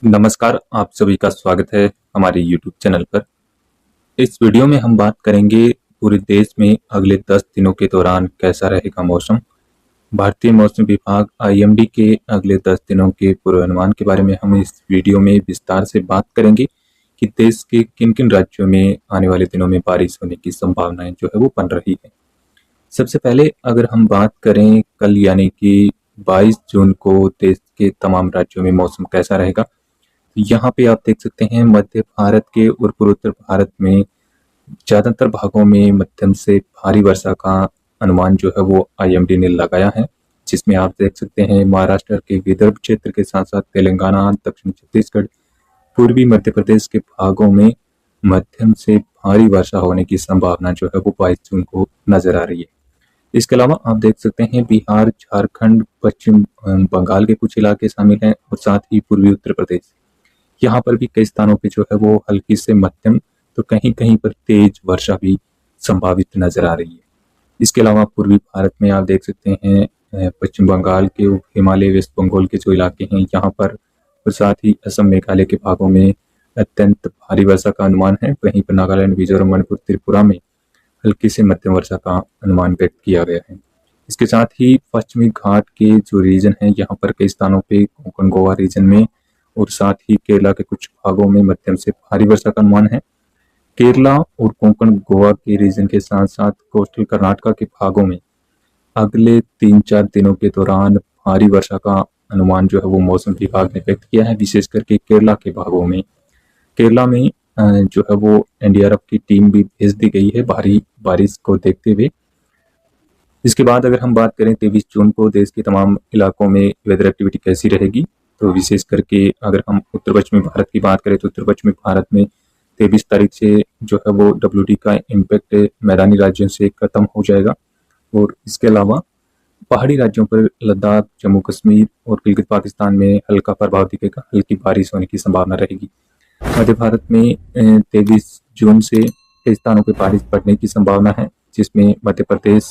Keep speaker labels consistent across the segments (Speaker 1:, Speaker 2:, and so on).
Speaker 1: नमस्कार, आप सभी का स्वागत है हमारे यूट्यूब चैनल पर। इस वीडियो में हम बात करेंगे पूरे देश में अगले 10 दिनों के दौरान कैसा रहेगा मौसम। भारतीय मौसम विभाग आईएमडी के अगले 10 दिनों के पूर्वानुमान के बारे में हम इस वीडियो में विस्तार से बात करेंगे कि देश के किन-किन राज्यों में आने वाले दिनों में बारिश होने की संभावनाएं जो है वो बन रही है। सबसे पहले अगर हम बात करें कल यानी कि 22 जून को देश के तमाम राज्यों में मौसम कैसा रहेगा। यहाँ पे आप देख सकते हैं मध्य भारत के और पूर्वोत्तर भारत में ज़्यादातर भागों में मध्यम से भारी वर्षा का अनुमान जो है वो आईएमडी ने लगाया है, जिसमें आप देख सकते हैं महाराष्ट्र के विदर्भ क्षेत्र के साथ-साथ तेलंगाना, दक्षिण छत्तीसगढ़, पूर्वी मध्य प्रदेश के भागों में मध्यम से भारी वर्षा होने की संभावना जो है वो 22 जून को नज़र आ रही है। इसके अलावा आप देख सकते हैं बिहार, झारखंड, पश्चिम बंगाल के कुछ इलाके शामिल हैं और साथ ही पूर्वी उत्तर प्रदेश। यहाँ पर भी कई स्थानों पे जो है वो हल्की से मध्यम तो कहीं-कहीं पर तेज वर्षा भी संभावित नज़र आ रही है। इसके अलावा पूर्वी भारत में आप देख सकते हैं पश्चिम बंगाल के हिमालय, वेस्ट बंगाल के जो इलाके हैं यहाँ पर और साथ ही असम, मेघालय के भागों में अत्यंत भारी वर्षा का अनुमान है। वहीं पर नागालैंड, मिजोरम, मणिपुर, त्रिपुरा में हल्की से मध्यम वर्षा का अनुमान व्यक्त किया गया है। इसके साथ ही पश्चिमी घाट के जो रीजन है यहाँ पर कई स्थानों पे कोंकण, गोवा रीजन में और साथ ही केरला के कुछ भागों में मध्यम से भारी वर्षा का अनुमान है। केरला और कोंकण गोवा के रीजन के साथ साथ कोस्टल कर्नाटका के भागों में अगले 3-4 दिनों के दौरान भारी वर्षा का अनुमान जो है वो मौसम विभाग ने व्यक्त किया है, विशेष करके केरला के भागों में। केरला में जो है वो एनडीआरएफ की टीम भी भेज दी गई है भारी बारिश को देखते हुए। इसके बाद अगर हम बात करें 23 जून को देश के तमाम इलाकों में वेदर एक्टिविटी कैसी रहेगी, तो विशेष करके अगर हम उत्तर पश्चिमी भारत की बात करें तो उत्तर पश्चिमी भारत में 23 तारीख से जो है वो डब्ल्यूडी का इम्पैक्ट मैदानी राज्यों से खत्म हो जाएगा और इसके अलावा पहाड़ी राज्यों पर लद्दाख, जम्मू कश्मीर और गिलगित पाकिस्तान में हल्का प्रभाव दिखेगा, हल्की बारिश होने की संभावना रहेगी। मध्य भारत में 23 जून से कई स्थानों पर बारिश पड़ने की संभावना है, जिसमें मध्य प्रदेश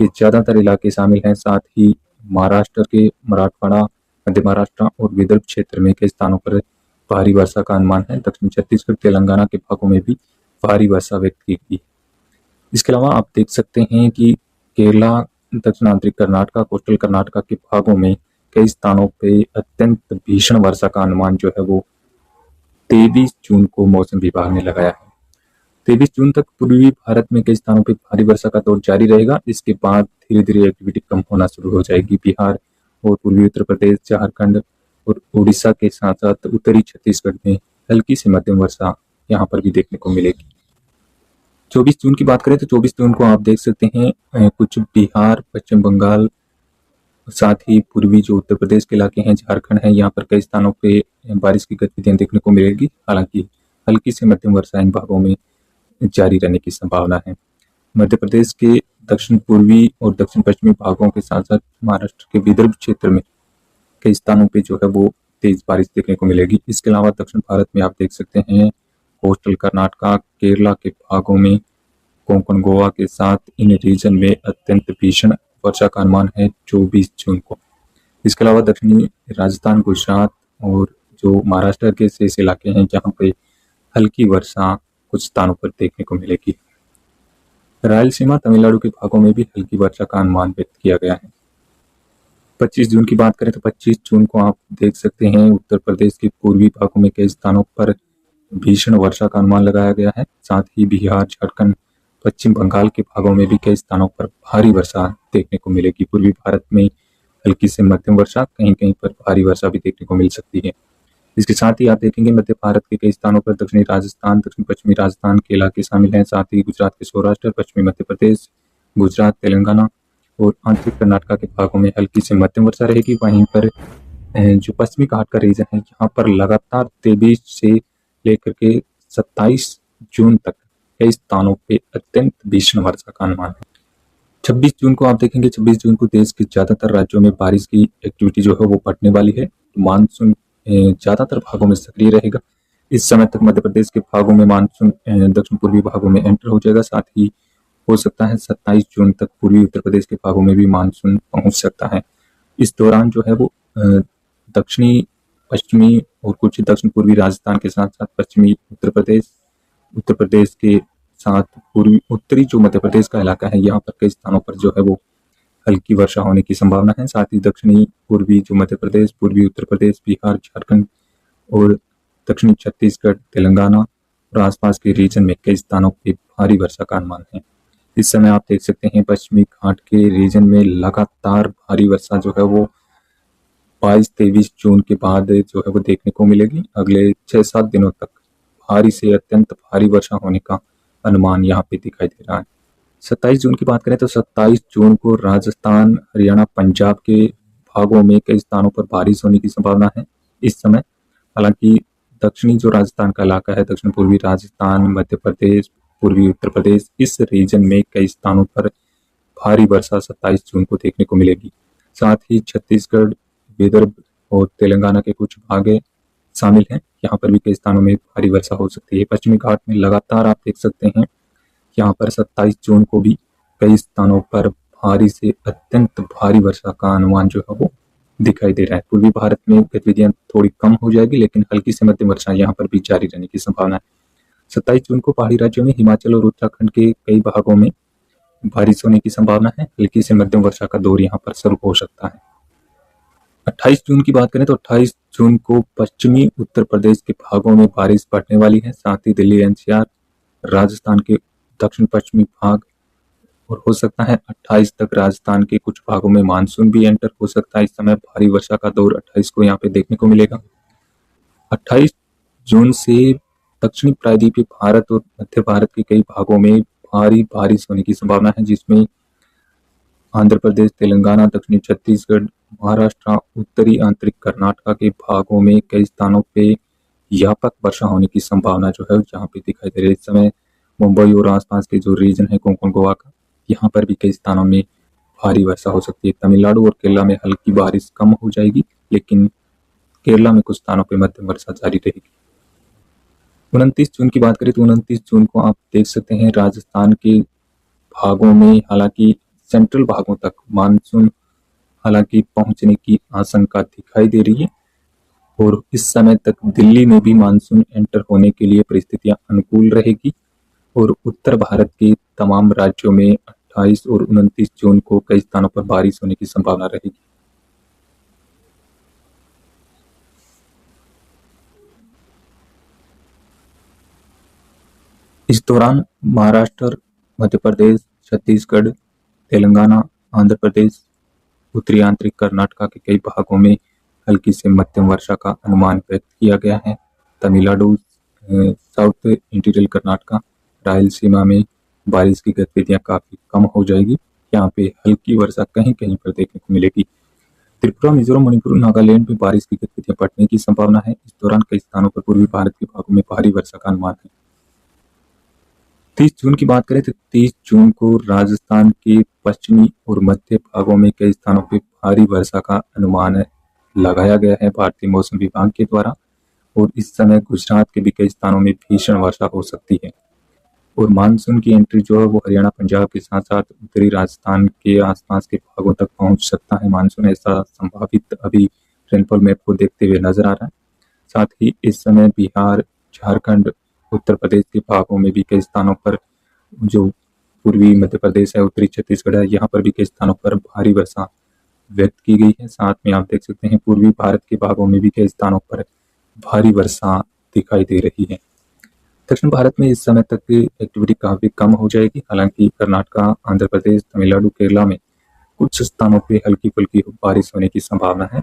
Speaker 1: के ज़्यादातर इलाके शामिल हैं। साथ ही महाराष्ट्र के मराठवाड़ा, मध्य महाराष्ट्र और विदर्भ क्षेत्र में कई स्थानों पर भारी वर्षा का अनुमान है। दक्षिण छत्तीसगढ़, तेलंगाना के भागों में भी भारी वर्षा व्यक्त की गई। इसके अलावा आप देख सकते हैं कि केरला, दक्षिणांतरी कर्नाटका, कोस्टल कर्नाटका के भागों में कई स्थानों पे अत्यंत भीषण वर्षा का अनुमान जो है वो 23 जून को मौसम विभाग ने लगाया है। 23 जून तक पूर्वी भारत में कई स्थानों पर भारी वर्षा का दौर जारी रहेगा। इसके बाद धीरे-धीरे एक्टिविटी कम होना शुरू हो जाएगी। बिहार और पूर्वी उत्तर प्रदेश, झारखंड और उड़ीसा के साथ-साथ उत्तरी छत्तीसगढ़ में हल्की से मध्यम वर्षा यहाँ पर भी देखने को मिलेगी। 24 जून की बात करें तो 24 जून को आप देख सकते हैं कुछ बिहार, पश्चिम बंगाल, साथ ही पूर्वी जो उत्तर प्रदेश के इलाके हैं, झारखंड है, यहाँ पर कई स्थानों पे बारिश की गतिविधियां देखने को मिलेगी। हालांकि हल्की से मध्यम वर्षा इन भागों में जारी रहने की संभावना है। मध्य प्रदेश के दक्षिण पूर्वी और दक्षिण पश्चिमी भागों के साथ साथ महाराष्ट्र के विदर्भ क्षेत्र में कई स्थानों पे जो है वो तेज बारिश देखने को मिलेगी। इसके अलावा दक्षिण भारत में आप देख सकते हैं कोस्टल कर्नाटका, केरला के भागों में, कोंकण गोवा के साथ इन रीजन में अत्यंत भीषण वर्षा का अनुमान है 24 जून को। इसके अलावा दक्षिणी राजस्थान, गुजरात और जो महाराष्ट्र के शेष इलाके हैं जहाँ पे हल्की वर्षा कुछ स्थानों पर देखने को मिलेगी। रायलसीमा, तमिलनाडु के भागों में भी हल्की वर्षा का अनुमान व्यक्त किया गया है। 25 जून की बात करें तो 25 जून को आप देख सकते हैं उत्तर प्रदेश के पूर्वी भागों में कई स्थानों पर भीषण वर्षा का अनुमान लगाया गया है। साथ ही बिहार, झारखंड, पश्चिम बंगाल के भागों में भी कई स्थानों पर भारी वर्षा देखने को मिलेगी। पूर्वी भारत में हल्की से मध्यम वर्षा, कहीं-कहीं पर भारी वर्षा भी देखने को मिल सकती है। इसके साथ ही आप देखेंगे मध्य भारत के कई स्थानों पर दक्षिणी राजस्थान, दक्षिण पश्चिमी राजस्थान के इलाके शामिल हैं। साथ ही गुजरात के सौराष्ट्र, पश्चिमी मध्य प्रदेश, गुजरात, तेलंगाना और आंतरिक कर्नाटका के भागों में हल्की से मध्यम वर्षा रहेगी। वहीं पर जो पश्चिमी घाट का रीजन है यहाँ पर लगातार 23 से लेकर के 27 जून तक कई स्थानों पे अत्यंत भीषण वर्षा का अनुमान है। 26 जून को आप देखेंगे 26 जून को देश के ज़्यादातर राज्यों में बारिश की एक्टिविटी जो है वो बढ़ने वाली है। मानसून ज़्यादातर भागों में सक्रिय रहेगा। इस समय तक मध्य प्रदेश के भागों में मानसून दक्षिण पूर्वी भागों में एंटर हो जाएगा। साथ ही हो सकता है 27 जून तक पूर्वी उत्तर प्रदेश के भागों में भी मानसून पहुंच सकता है। इस दौरान जो है वो दक्षिणी पश्चिमी और कुछ दक्षिण पूर्वी राजस्थान के साथ साथ पश्चिमी उत्तर प्रदेश के साथ पूर्वी उत्तरी जो मध्य प्रदेश का इलाका है, यहाँ पर कई स्थानों पर जो है वो हल्की वर्षा होने की संभावना है। साथ ही दक्षिणी पूर्वी जो मध्य प्रदेश, पूर्वी उत्तर प्रदेश, बिहार, झारखंड और दक्षिणी छत्तीसगढ़, तेलंगाना और आसपास के रीजन में कई स्थानों पर भारी वर्षा का अनुमान है। इस समय आप देख सकते हैं पश्चिमी घाट के रीजन में लगातार भारी वर्षा जो है वो 22-23 जून के बाद जो है वो देखने को मिलेगी। अगले 6-7 दिनों तक भारी से अत्यंत भारी वर्षा होने का अनुमान यहाँ पे दिखाई दे रहा है। 27 जून की बात करें तो 27 जून को राजस्थान, हरियाणा, पंजाब के भागों में कई स्थानों पर बारिश होने की संभावना है। इस समय हालांकि दक्षिणी जो राजस्थान का इलाका है, दक्षिण पूर्वी राजस्थान, मध्य प्रदेश, पूर्वी उत्तर प्रदेश, इस रीजन में कई स्थानों पर भारी वर्षा 27 जून को देखने को मिलेगी। साथ ही छत्तीसगढ़, विदर्भ और तेलंगाना के कुछ भाग शामिल हैं, यहाँ पर भी कई स्थानों में भारी वर्षा हो सकती है। पश्चिमी घाट में लगातार आप देख सकते हैं यहाँ पर 27 जून को भी कई स्थानों पर भारी से अत्यंत भारी वर्षा का अनुमान जो है वो दिखाई दे रहा है। पूर्वी भारत में गतिविधियां थोड़ी कम हो जाएगी, लेकिन हल्की से मध्यम वर्षा यहाँ पर भी जारी रहने की संभावना है। 27 जून को पहाड़ी राज्यों में हिमाचल और उत्तराखंड के कई भागों में बारिश होने की संभावना है। हल्की से मध्यम वर्षा का दौर यहाँ पर शुरू हो सकता है। 28 जून की बात करें तो 28 जून को पश्चिमी उत्तर प्रदेश के भागों में बारिश पड़ने वाली है। साथ ही दिल्ली एनसीआर, राजस्थान के दक्षिण पश्चिमी भाग और हो सकता है 28 तक राजस्थान के कुछ भागों में मानसून भी एंटर हो सकता है। इस समय भारी वर्षा का दौर 28 को यहाँ पे देखने को मिलेगा। 28 जून से दक्षिणी प्रायद्वीपीय भारत और मध्य भारत के कई भागों में भारी बारिश होने की संभावना है, जिसमें आंध्र प्रदेश, तेलंगाना, दक्षिणी छत्तीसगढ़, महाराष्ट्र, उत्तरी आंतरिक कर्नाटक के भागों में कई स्थानों पे व्यापक वर्षा होने की संभावना जो है यहाँ पे दिखाई दे रही है। इस समय मुंबई और आसपास के जो रीजन है कोंकण गोवा का, यहाँ पर भी कई स्थानों में भारी वर्षा हो सकती है। तमिलनाडु और केरला में हल्की बारिश कम हो जाएगी, लेकिन केरला में कुछ स्थानों पर मध्यम वर्षा जारी रहेगी। 29 जून की बात करें तो 29 जून को आप देख सकते हैं राजस्थान के भागों में, हालांकि सेंट्रल भागों तक मानसून हालांकि पहुंचने की आशंका दिखाई दे रही है और इस समय तक दिल्ली में भी मानसून एंटर होने के लिए परिस्थितियां अनुकूल रहेगी और उत्तर भारत के तमाम राज्यों में 28 और 29 जून को कई स्थानों पर बारिश होने की संभावना रहेगी। इस दौरान महाराष्ट्र, मध्य प्रदेश, छत्तीसगढ़, तेलंगाना, आंध्र प्रदेश, उत्तरी आंतरिक कर्नाटक के कई भागों में हल्की से मध्यम वर्षा का अनुमान व्यक्त किया गया है। तमिलनाडु, साउथ इंटीरियर कर्नाटक, रायलसीमा में बारिश की गतिविधियां काफी कम हो जाएगी। यहाँ पे हल्की वर्षा कहीं कहीं पर देखने को मिलेगी। त्रिपुरा, मिजोरम, मणिपुर, नागालैंड में बारिश की गतिविधियां बढ़ने की संभावना है। इस दौरान कई स्थानों पर पूर्वी भारत के भागों में भारी वर्षा का अनुमान है। 30 जून की बात करें तो 30 जून को राजस्थान के पश्चिमी और मध्य भागों में कई स्थानों पर भारी वर्षा का अनुमान लगाया गया है भारतीय मौसम विभाग के द्वारा और इस समय गुजरात के भी कई स्थानों में भीषण वर्षा हो सकती है और मानसून की एंट्री जो है वो हरियाणा, पंजाब के साथ साथ उत्तरी राजस्थान के आसपास के भागों तक पहुंच सकता है। मानसून ऐसा संभावित अभी रेनफॉल मैप को देखते हुए नजर आ रहा है। साथ ही इस समय बिहार, झारखंड, उत्तर प्रदेश के भागों में भी कई स्थानों पर, जो पूर्वी मध्य प्रदेश है, उत्तरी छत्तीसगढ़ है, यहाँ पर भी कई स्थानों पर भारी वर्षा व्यक्त की गई है। साथ में आप देख सकते हैं पूर्वी भारत के भागों में भी कई स्थानों पर भारी वर्षा दिखाई दे रही है। दक्षिण भारत में इस समय तक एक्टिविटी काफी कम हो जाएगी। हालांकि कर्नाटक, आंध्र प्रदेश, तमिलनाडु, केरला में कुछ स्थानों पर हल्की फुल्की बारिश होने की संभावना है,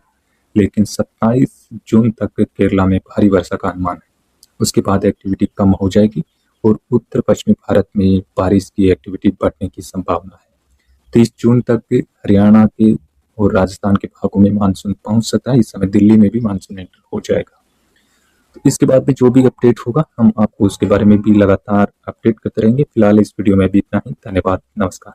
Speaker 1: लेकिन 27 जून तक केरला में भारी वर्षा का अनुमान है। उसके बाद एक्टिविटी कम हो जाएगी और उत्तर पश्चिमी भारत में बारिश की एक्टिविटी बढ़ने की संभावना है। 30 जून तक हरियाणा के और राजस्थान के भागों में मानसून पहुंच सकता है। इस समय दिल्ली में भी मानसून एंटर हो जाएगा। तो इसके बाद में जो भी अपडेट होगा हम आपको उसके बारे में भी लगातार अपडेट करते रहेंगे। फिलहाल इस वीडियो में भी इतना ही। धन्यवाद, नमस्कार।